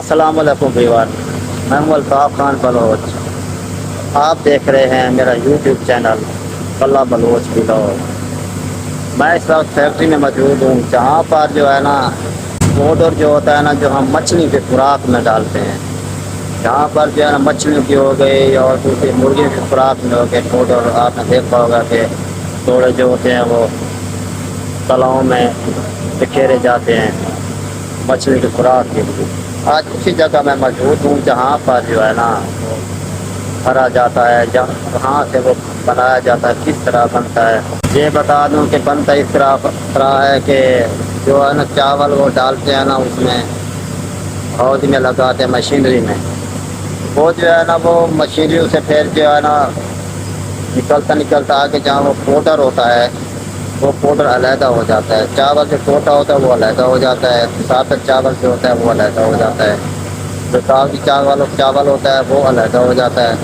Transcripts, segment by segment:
السلام علیکم ویور، میں ہوں الطاف خان بلوچ۔ آپ دیکھ رہے ہیں میرا یوٹیوب چینل بلہ بلوچ بلاگ۔ میں اس وقت فیکٹری میں موجود ہوں، جہاں پر جو ہے نا پاؤڈر جو ہوتا ہے نا، جو ہم مچھلی کے خوراک میں ڈالتے ہیں، جہاں پر جو ہے نا مچھلیوں کی ہو گئی اور دوسری مرغیوں کی خوراک میں ہو گئے پاؤڈر۔ آپ نے دیکھا ہوگا کہ توڑے جو ہوتے ہیں وہ تلاؤں میں بکھیرے جاتے ہیں مچھلی کی خوراک کے لیے۔ آج اسی جگہ میں موجود ہوں جہاں پر جو ہے نا بھرا جاتا ہے، کہاں سے وہ بنایا جاتا ہے، کس طرح بنتا ہے۔ یہ بتا دوں کہ بنتا اس طرح ہے کہ جو ہے نا چاول وہ ڈالتے ہیں نا اس میں ہودی میں لگاتے ہیں مشینری میں، وہ جو ہے نا وہ مشینریوں سے پھر جو ہے نا نکلتا آگے جہاں وہ پاؤڈر ہوتا ہے وہ پاؤڈر علیحدہ ہو جاتا ہے، چاول جو ٹوٹا ہوتا ہے وہ علیحدہ ہو جاتا ہے، سابق چاول جو ہوتا ہے وہ علیحدہ ہو جاتا ہے، جو کاغذی چاول ہوتا ہے وہ علیحدہ ہو جاتا ہے۔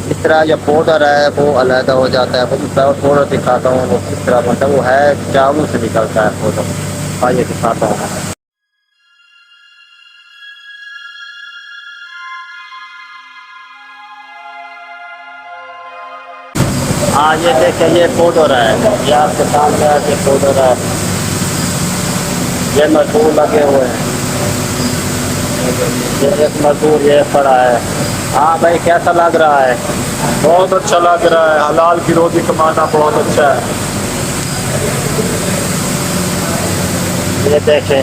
اس طرح جو پاؤڈر ہے وہ علیحدہ ہو جاتا ہے۔ وہ پاؤڈر دکھاتا ہوں وہ کس طرح بنتا ہے، وہ ہے چاول سے نکلتا ہے پاؤڈر، آئیے دکھاتا ہوں۔ ہاں یہ دیکھیں، یہ پاؤڈر ہے، یہ آپ کے سامنے ہے، یہ پاؤڈر ہے، یہ مزدور لگے ہوئے ہیں، یہ ایک مزدور یہ پڑا ہے۔ ہاں بھائی کیسا لگ رہا ہے؟ بہت اچھا لگ رہا ہے، حلال کی روزی کمانا بہت اچھا ہے۔ یہ دیکھیں،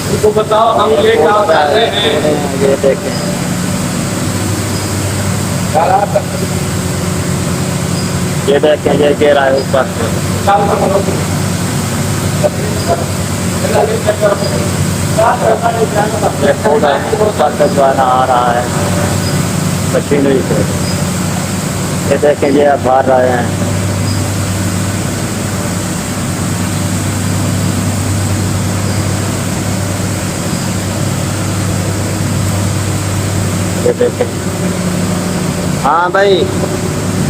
ان کو بتاؤ ہم یہ کام کر رہے ہیں۔ یہ دیکھیں، یہ دیکھیں، یہ گرا ہے اوپر سے، یہ پاؤڈر اوپر سے جو ہے نا آ رہا ہے مشینری سے۔ یہ دیکھیں، یہ اب بھر رہے ہیں۔ یہ دیکھیں، ہاں بھائی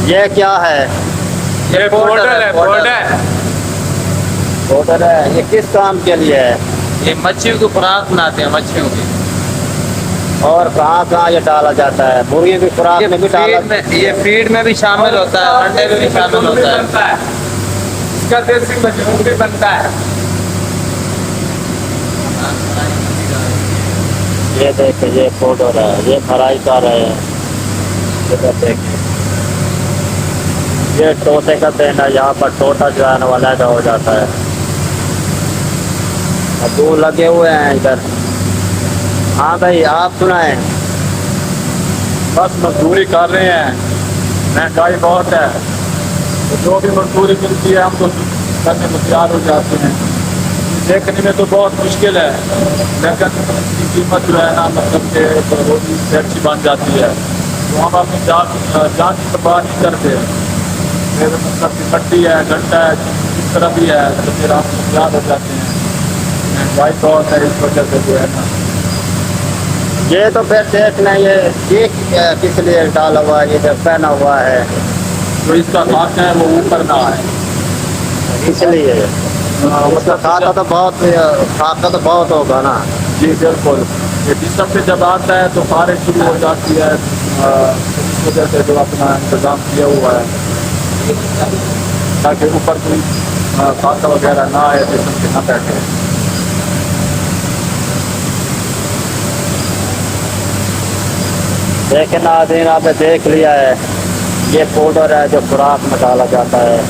یہ کیا ہے؟ یہ پاؤڈر ہے، پاؤڈر ہے، یہ کس کام کے لیے ہے؟ یہ مچھلیوں کی خوراک بناتے ہیں، مچھلیوں کی۔ اور کہاں کہاں یہ ڈالا جاتا ہے؟ مرغیوں کی خوراک میں بھی ڈالا؟ یہ فیڈ میں بھی شامل ہوتا ہے، انڈے میں بھی شامل ہوتا ہے، اس کا دیسی مشروم بھی بنتا ہے۔ یہ دیکھیں، یہ پاؤڈر ہے، یہ فرائی کر رہے ہیں۔ یہ دیکھیں، یہ ٹوٹے کا دینا، یہاں پر ٹوٹا جو ہے نا وہ علیحدہ ہو جاتا ہے۔ دو لگے ہوئے ہیں ادھر۔ ہاں بھائی آپ سنائیں۔ بس مزدوری کر رہے ہیں، مہنگائی بہت ہے، تو جو بھی مزدوری ملتی ہے ہم تو کرنے کو تیار ہو جاتے ہیں۔ دیکھنے میں تو بہت مشکل ہے لیکن اس کی قیمت جو ہے نا مطلب کہ روزی سے اچھی بن جاتی ہے، تو ہم اپنی جان کی پرواہ نہیں کرتے۔ پھر مطلب کہ مٹی ہے، گھنٹہ ہے، اس طرح بھی ہے، تو پھر ہم تیار ہو جاتے ہیں۔ مہنگائی بہت ہے، اس وجہ سے جو ہے نا۔ یہ تو پھر دیکھنا، یہ ٹھیک کس لیے ڈالا ہوا ہے، یہ جو پہنا ہوا ہے تو اس کا خاکہ ہے وہ اوپر نہ آئے، اس لیے اس کا کھاتا تو بہت ہوگا نا۔ جی بالکل۔ یہ جسم پہ جب آتا ہے تو خارش شروع ہو جاتی ہے، اس وجہ سے جو اپنا انتظام کیا ہوا ہے تاکہ اوپر کوئی خاکہ وغیرہ نہ آئے، جسم پہ نہ بیٹھے۔ دیکھیں ناظرین، آپ نے دیکھ لیا ہے، یہ پاؤڈر ہے جو خوراک میں ڈالا جاتا ہے۔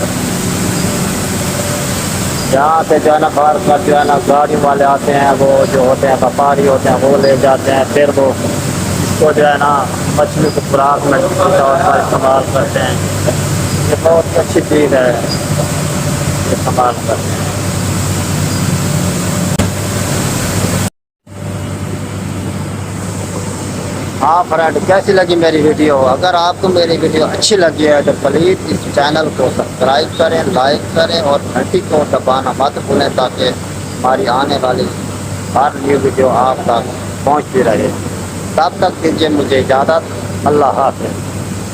یہاں سے جو ہے نا باہر پر جو ہے نا گاڑی والے آتے ہیں، وہ جو ہوتے ہیں وپاری ہوتے ہیں، وہ لے جاتے ہیں، پھر وہ اس کو جو ہے نا مچھلی کی خوراک میں طور پر استعمال کرتے ہیں۔ یہ بہت اچھی چیز ہے، استعمال کرتے ہیں۔ ہاں فرینڈ، کیسی لگی میری ویڈیو؟ اگر آپ کو میری ویڈیو اچھی لگی ہے تو پلیز اس چینل کو سبسکرائب کریں، لائک کریں اور گھنٹی کو دبانا مت بھولیں تاکہ ہماری آنے والی ہر نیو ویڈیو آپ تک پہنچتی رہے۔ تب تک دیجیے مجھے اجازت، اللہ حافظ۔